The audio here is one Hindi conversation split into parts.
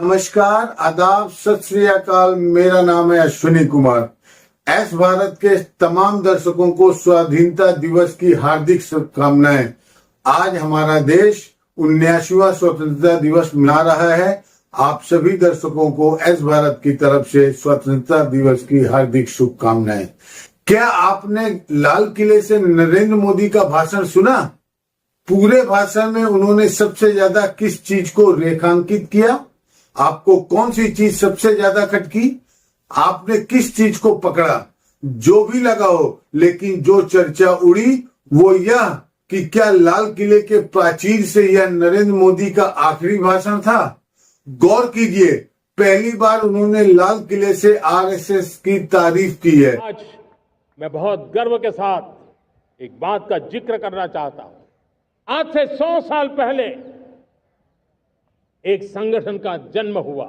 नमस्कार, आदाब, सत श्री अकाल। मेरा नाम है अश्विनी कुमार। एस भारत के तमाम दर्शकों को स्वाधीनता दिवस की हार्दिक शुभकामनाएं। आज हमारा देश 79वां स्वतंत्रता दिवस मना रहा है। आप सभी दर्शकों को एस भारत की तरफ से स्वतंत्रता दिवस की हार्दिक शुभकामनाएं। क्या आपने लाल किले से नरेंद्र मोदी का भाषण सुना? पूरे भाषण में उन्होंने सबसे ज्यादा किस चीज को रेखांकित किया? आपको कौन सी चीज सबसे ज्यादा खटकी? आपने किस चीज को पकड़ा? जो भी लगा हो, लेकिन जो चर्चा उड़ी वो यह कि क्या लाल किले के प्राचीर से यह नरेंद्र मोदी का आखिरी भाषण था? गौर कीजिए, पहली बार उन्होंने लाल किले से आरएसएस की तारीफ की है। आज मैं बहुत गर्व के साथ एक बात का जिक्र करना चाहता हूं। आज से 100 साल पहले एक संगठन का जन्म हुआ,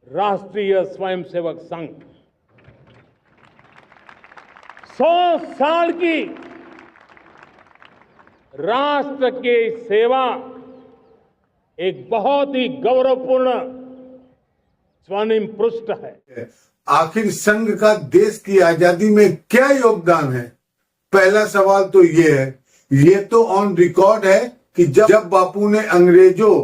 राष्ट्रीय स्वयंसेवक संघ। 100 साल की राष्ट्र की सेवा एक बहुत ही गौरवपूर्ण स्वर्णिम पृष्ठ है। आखिर संघ का देश की आजादी में क्या योगदान है? पहला सवाल तो ये है, ये तो ऑन रिकॉर्ड है कि जब बापू ने अंग्रेजों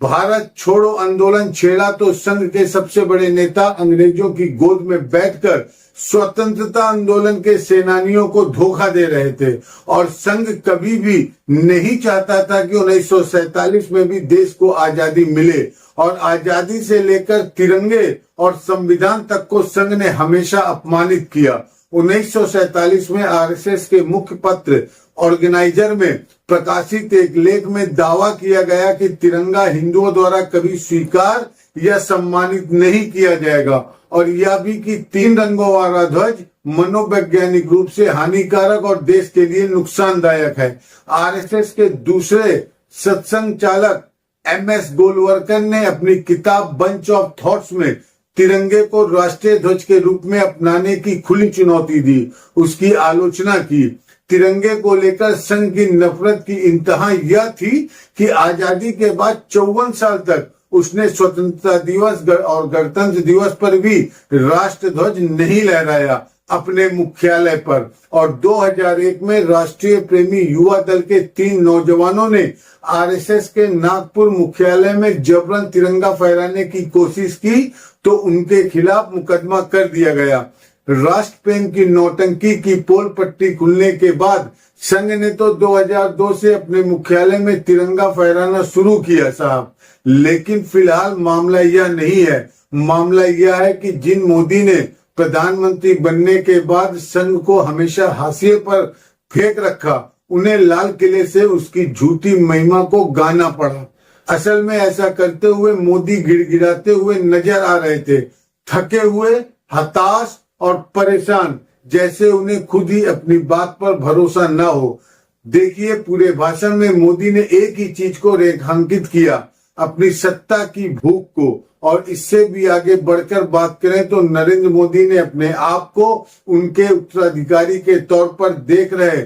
भारत छोड़ो आंदोलन छेड़ा तो संघ के सबसे बड़े नेता अंग्रेजों की गोद में बैठकर स्वतंत्रता आंदोलन के सेनानियों को धोखा दे रहे थे। और संघ कभी भी नहीं चाहता था कि 1947 में भी देश को आजादी मिले। और आजादी से लेकर तिरंगे और संविधान तक को संघ ने हमेशा अपमानित किया। 1947 में आरएसएस के मुख्य पत्र ऑर्गेनाइजर में प्रकाशित एक लेख में दावा किया गया कि तिरंगा हिंदुओं द्वारा कभी स्वीकार या सम्मानित नहीं किया जाएगा, और यह भी कि 3 रंगों वाला ध्वज मनोवैज्ञानिक रूप से हानिकारक और देश के लिए नुकसानदायक है। आरएसएस के दूसरे सत्संग चालक एमएस गोलवलकर ने अपनी किताब बंच ऑफ थॉट्स में तिरंगे को राष्ट्रीय ध्वज के रूप में अपनाने की खुली चुनौती दी, उसकी आलोचना की। तिरंगे को लेकर संघ की नफरत की इंतहा यह थी कि आजादी के बाद 54 साल तक उसने स्वतंत्रता दिवस और गणतंत्र दिवस पर भी राष्ट्र ध्वज नहीं लहराया अपने मुख्यालय पर। और 2001 में राष्ट्रीय प्रेमी युवा दल के 3 नौजवानों ने आरएसएस के नागपुर मुख्यालय में जबरन तिरंगा फहराने की कोशिश की तो उनके खिलाफ मुकदमा कर दिया गया। राष्ट्रप्रेम की नौटंकी की पोल पट्टी खुलने के बाद संघ ने तो 2002 से अपने मुख्यालय में तिरंगा फहराना शुरू किया साहब। लेकिन फिलहाल मामला यह नहीं है। मामला यह है कि जिन मोदी ने प्रधानमंत्री बनने के बाद संघ को हमेशा हाशिए पर फेंक रखा, उन्हें लाल किले से उसकी झूठी महिमा को गाना पड़ा। असल में ऐसा करते हुए मोदी गिड़गिड़ाते हुए नजर आ रहे थे, थके हुए, हताश और परेशान, जैसे उन्हें खुद ही अपनी बात पर भरोसा न हो। देखिए, पूरे भाषण में मोदी ने एक ही चीज को रेखांकित किया, अपनी सत्ता की भूख को। और इससे भी आगे बढ़कर बात करें तो नरेंद्र मोदी ने अपने आप को उनके उत्तराधिकारी के तौर पर देख रहे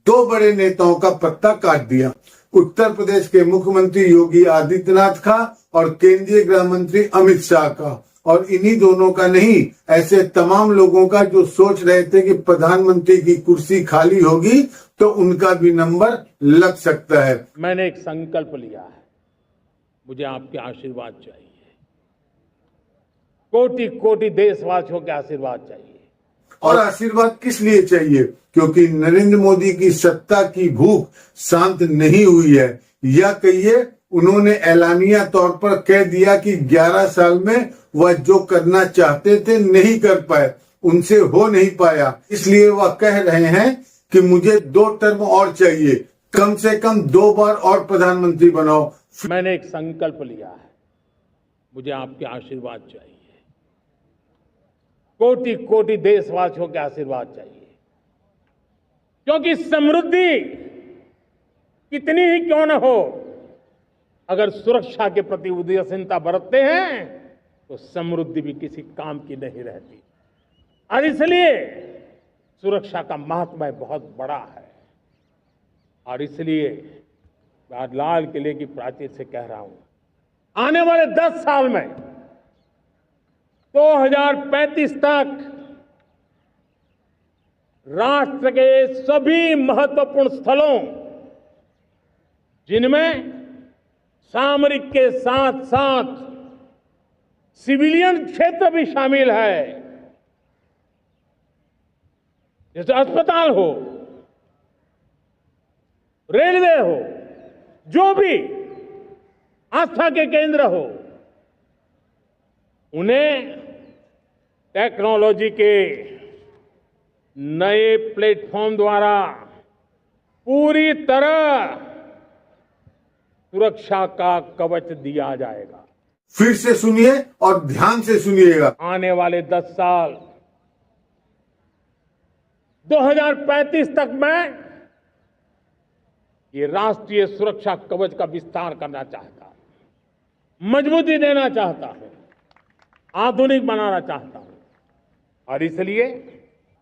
2 बड़े नेताओं का पत्ता काट दिया। उत्तर प्रदेश के मुख्यमंत्री योगी आदित्यनाथ का और केंद्रीय गृह मंत्री अमित शाह का। और इन्हीं दोनों का नहीं, ऐसे तमाम लोगों का जो सोच रहे थे कि प्रधानमंत्री की कुर्सी खाली होगी तो उनका भी नंबर लग सकता है। मैंने एक संकल्प लिया है, मुझे आपके आशीर्वाद चाहिए, कोटि कोटि देशवासियों के आशीर्वाद चाहिए। और आशीर्वाद किस लिए चाहिए? क्योंकि नरेंद्र मोदी की सत्ता की भूख शांत नहीं हुई है। या कहिए, उन्होंने ऐलानिया तौर पर कह दिया कि 11 साल में वह जो करना चाहते थे नहीं कर पाए, उनसे हो नहीं पाया। इसलिए वह कह रहे हैं कि मुझे 2 टर्म और चाहिए, कम से कम 2 बार और प्रधानमंत्री बनाओ। मैंने एक संकल्प लिया है, मुझे आपके आशीर्वाद चाहिए, कोटि कोटि देशवासियों के आशीर्वाद चाहिए। क्योंकि समृद्धि कितनी ही क्यों न हो, अगर सुरक्षा के प्रति उदासीनता बरतते हैं तो समृद्धि भी किसी काम की नहीं रहती। और इसलिए सुरक्षा का महत्व बहुत बड़ा है। और इसलिए मैं आज लाल किले की प्राचीर से कह रहा हूं, आने वाले 10 साल में 2035 तक राष्ट्र के सभी महत्वपूर्ण स्थलों, जिनमें सामरिक के साथ साथ सिविलियन क्षेत्र भी शामिल है, जैसे अस्पताल हो, रेलवे हो, जो भी आस्था के केंद्र हो, उन्हें टेक्नोलॉजी के नए प्लेटफॉर्म द्वारा पूरी तरह सुरक्षा का कवच दिया जाएगा। फिर से सुनिए और ध्यान से सुनिएगा। आने वाले 10 साल 2035 तक मैं ये राष्ट्रीय सुरक्षा कवच का विस्तार करना चाहता हूं, मजबूती देना चाहता हूं, आधुनिक बनाना चाहता हूं, और इसलिए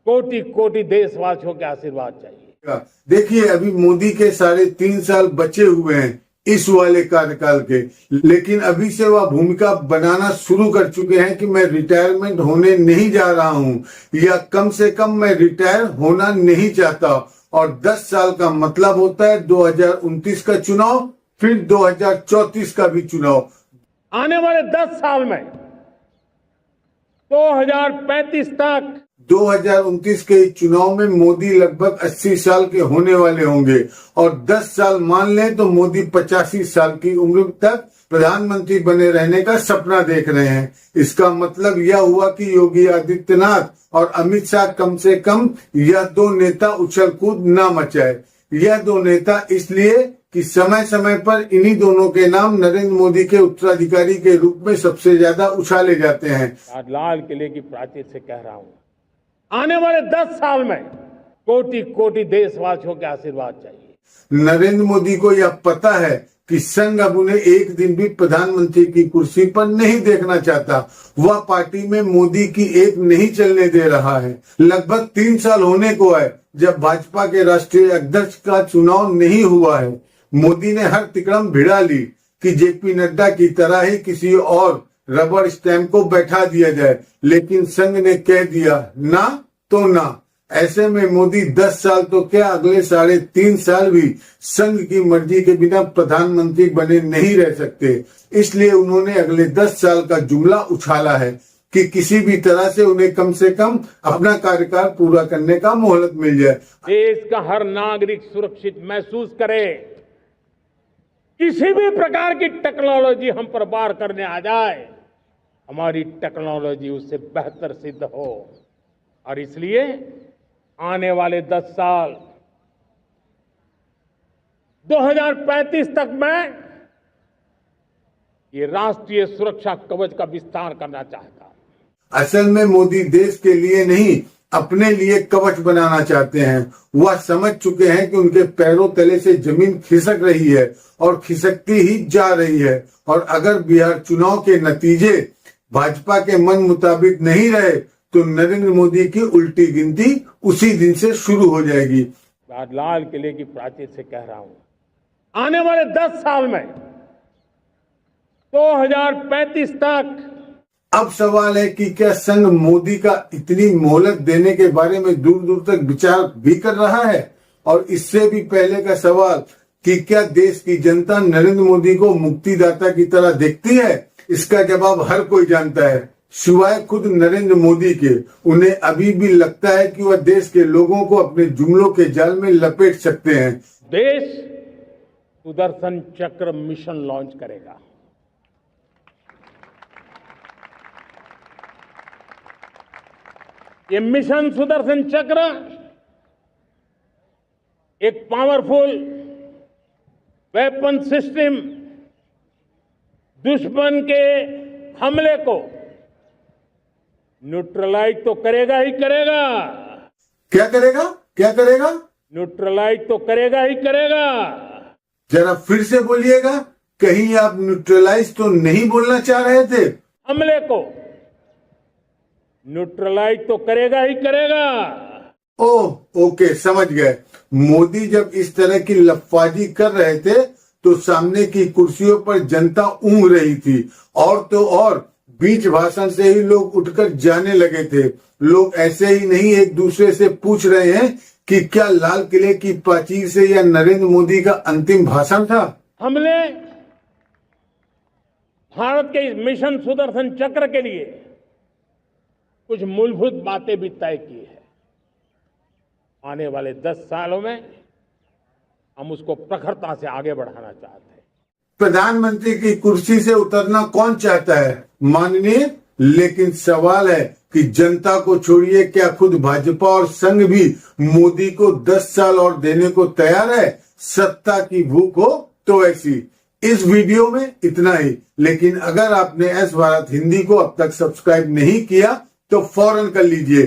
कोटि कोटि देशवासियों के आशीर्वाद चाहिए। देखिए, अभी मोदी के 3.5 साल बचे हुए हैं इस वाले कार्यकाल के, लेकिन अभी से वह भूमिका बनाना शुरू कर चुके हैं कि मैं रिटायरमेंट होने नहीं जा रहा हूं, या कम से कम मैं रिटायर होना नहीं चाहता। और 10 साल का मतलब होता है 2029 का चुनाव, फिर 2034 का भी चुनाव। आने वाले 10 साल में 2035 तक 2029 के चुनाव में मोदी लगभग 80 साल के होने वाले होंगे, और 10 साल मान लें तो मोदी 85 साल की उम्र तक प्रधानमंत्री बने रहने का सपना देख रहे हैं। इसका मतलब यह हुआ कि योगी आदित्यनाथ और अमित शाह कम से कम यह दो नेता उछल कूद न मचाए। यह दो नेता इसलिए कि समय समय पर इन्हीं दोनों के नाम नरेंद्र मोदी के उत्तराधिकारी के रूप में सबसे ज्यादा उछाले जाते हैं। आज लाल किले की प्राचीर से कह रहा हूं, आने वाले 10 साल में कोटि कोटि देशवासियों के आशीर्वाद चाहिए। नरेंद्र मोदी को यह पता है कि संघ अब उन्हें एक दिन भी प्रधानमंत्री की कुर्सी पर नहीं देखना चाहता। वह पार्टी में मोदी की एक नहीं चलने दे रहा है। लगभग 3 साल होने को है जब भाजपा के राष्ट्रीय अध्यक्ष का चुनाव नहीं हुआ है। मोदी ने हर तिकड़म भिड़ा ली कि जेपी नड्डा की तरह ही किसी और रबर स्टैंप को बैठा दिया जाए, लेकिन संघ ने कह दिया ना तो ना। ऐसे में मोदी 10 साल तो क्या, अगले 3.5 साल भी संघ की मर्जी के बिना प्रधानमंत्री बने नहीं रह सकते। इसलिए उन्होंने अगले 10 साल का जुमला उछाला है कि किसी भी तरह से उन्हें कम से कम अपना कार्यकाल पूरा करने का मोहलत मिल जाए। देश का हर नागरिक सुरक्षित महसूस करे। किसी भी प्रकार की टेक्नोलॉजी हम पर वार करने आ जाए, हमारी टेक्नोलॉजी उससे बेहतर सिद्ध हो। और इसलिए आने वाले 10 साल 2035 तक मैं ये राष्ट्रीय सुरक्षा कवच का विस्तार करना चाहता हूं। असल में मोदी देश के लिए नहीं, अपने लिए कवच बनाना चाहते हैं। वह समझ चुके हैं कि उनके पैरों तले से जमीन खिसक रही है और खिसकती ही जा रही है। और अगर बिहार चुनाव के नतीजे भाजपा के मन मुताबिक नहीं रहे तो नरेंद्र मोदी की उल्टी गिनती उसी दिन से शुरू हो जाएगी। आज लाल किले की प्राचीर से कह रहा हूं, आने वाले 10 साल में 2035 तक। अब सवाल है कि क्या संघ मोदी का इतनी मोहलत देने के बारे में दूर दूर तक विचार भी कर रहा है? और इससे भी पहले का सवाल कि क्या देश की जनता नरेंद्र मोदी को मुक्तिदाता की तरह देखती है? इसका जवाब हर कोई जानता है, सिवाय खुद नरेंद्र मोदी के। उन्हें अभी भी लगता है कि वह देश के लोगों को अपने जुमलों के जाल में लपेट सकते हैं। देश सुदर्शन चक्र मिशन लॉन्च करेगा। ये मिशन सुदर्शन चक्र एक पावरफुल वेपन सिस्टम दुश्मन के हमले को न्यूट्रलाइज तो करेगा ही करेगा। क्या करेगा? क्या करेगा? न्यूट्रलाइज तो करेगा ही करेगा। जरा फिर से बोलिएगा, कहीं आप न्यूट्रलाइज तो नहीं बोलना चाह रहे थे? हमले को न्यूट्रलाइज तो करेगा ही करेगा। ओह, ओके, समझ गए। मोदी जब इस तरह की लफाजी कर रहे थे तो सामने की कुर्सियों पर जनता ऊँघ रही थी। और तो और बीच भाषण से ही लोग उठकर जाने लगे थे। लोग ऐसे ही नहीं एक दूसरे से पूछ रहे हैं कि क्या लाल किले की प्राचीर से या नरेंद्र मोदी का अंतिम भाषण था। हमने भारत के इस मिशन सुदर्शन चक्र के लिए कुछ मूलभूत बातें भी तय की है। आने वाले 10 सालों में हम उसको प्रखरता से आगे बढ़ाना चाहते हैं। प्रधानमंत्री की कुर्सी से उतरना कौन चाहता है माननीय, लेकिन सवाल है कि जनता को छोड़िए, क्या खुद भाजपा और संघ भी मोदी को 10 साल और देने को तैयार है। सत्ता की भूख हो तो ऐसी। इस वीडियो में इतना ही, लेकिन अगर आपने एस भारत हिंदी को अब तक सब्सक्राइब नहीं किया तो फौरन कर लीजिए।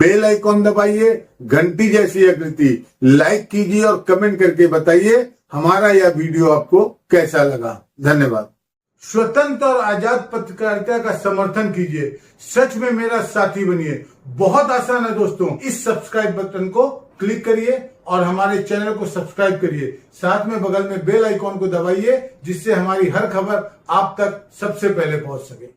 बेल आइकॉन दबाइए, घंटी जैसी आकृति, लाइक कीजिए और कमेंट करके बताइए हमारा यह वीडियो आपको कैसा लगा। धन्यवाद। स्वतंत्र और आजाद पत्रकारिता का समर्थन कीजिए, सच में मेरा साथी बनिए। बहुत आसान है दोस्तों, इस सब्सक्राइब बटन को क्लिक करिए और हमारे चैनल को सब्सक्राइब करिए। साथ में बगल में बेल आइकॉन को दबाइए, जिससे हमारी हर खबर आप तक सबसे पहले पहुंच सके।